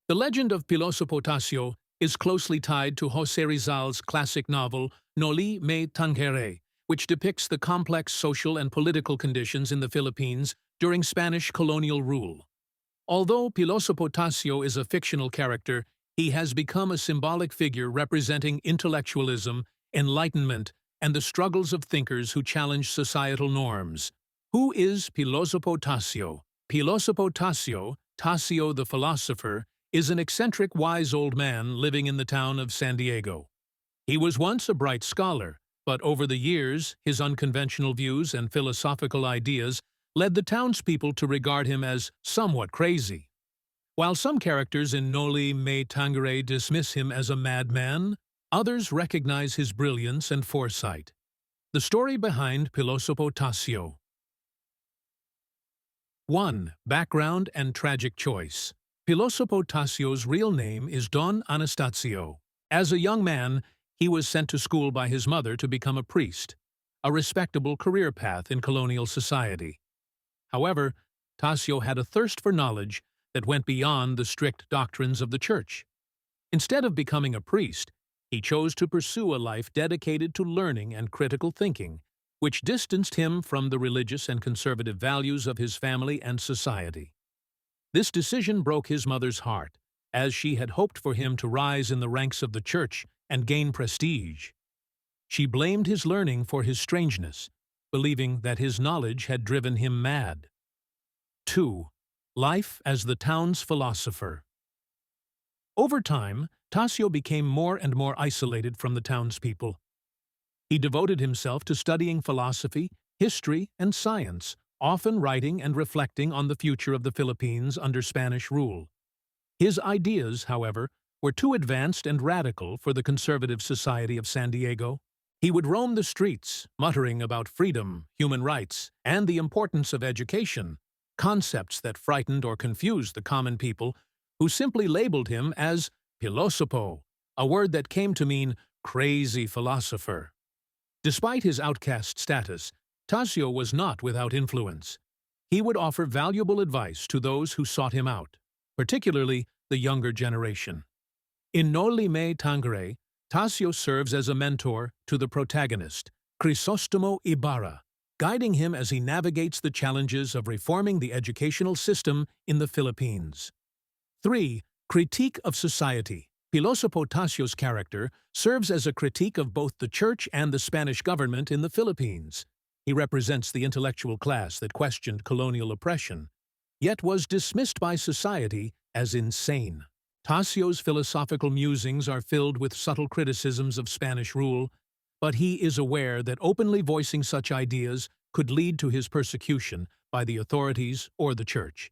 The legend of Pilosopo Tasyo is closely tied to José Rizal's classic novel Noli Me Tangere, which depicts the complex social and political conditions in the Philippines during Spanish colonial rule. Although Pilosopo Tasyo is a fictional character, he has become a symbolic figure representing intellectualism, enlightenment, and the struggles of thinkers who challenge societal norms. Who is Pilosopo Tasyo? Pilosopo Tasyo, Tasyo the philosopher, is an eccentric wise old man living in the town of San Diego. He was once a bright scholar, but over the years, his unconventional views and philosophical ideas led the townspeople to regard him as somewhat crazy. While some characters in Noli Me Tangere dismiss him as a madman, others recognize his brilliance and foresight. The story behind Pilosopo Tasyo. 1. Background and tragic choice. Pilosopo Tasyo's real name is Don Anastasio. As a young man, he was sent to school by his mother to become a priest, a respectable career path in colonial society. However, Tasyo had a thirst for knowledge that went beyond the strict doctrines of the church. Instead of becoming a priest, he chose to pursue a life dedicated to learning and critical thinking, which distanced him from the religious and conservative values of his family and society. This decision broke his mother's heart, as she had hoped for him to rise in the ranks of the church and gain prestige. She blamed his learning for his strangeness, believing that his knowledge had driven him mad. 2. Life as the town's philosopher. Over time, Tasyo became more and more isolated from the townspeople. He devoted himself to studying philosophy, history, and science, often writing and reflecting on the future of the Philippines under Spanish rule. His ideas, however, were too advanced and radical for the conservative society of San Diego. He would roam the streets, muttering about freedom, human rights, and the importance of education, concepts that frightened or confused the common people, who simply labeled him as Pilosopo, a word that came to mean crazy philosopher. Despite his outcast status, Tasyo was not without influence. He would offer valuable advice to those who sought him out, particularly the younger generation. In Noli Me Tangere, Tasyo serves as a mentor to the protagonist, Crisostomo Ibarra, guiding him as he navigates the challenges of reforming the educational system in the Philippines. 3. Critique of society. Pilosopo Tasyo's character serves as a critique of both the church and the Spanish government in the Philippines. He represents the intellectual class that questioned colonial oppression, yet was dismissed by society as insane. Tasyo's philosophical musings are filled with subtle criticisms of Spanish rule, but he is aware that openly voicing such ideas could lead to his persecution by the authorities or the church.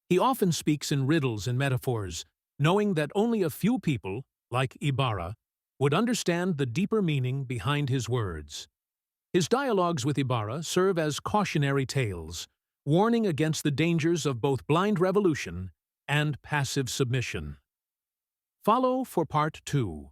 He often speaks in riddles and metaphors, knowing that only a few people, like Ibarra, would understand the deeper meaning behind his words. His dialogues with Ibarra serve as cautionary tales, warning against the dangers of both blind revolution and passive submission. Follow for Part 2.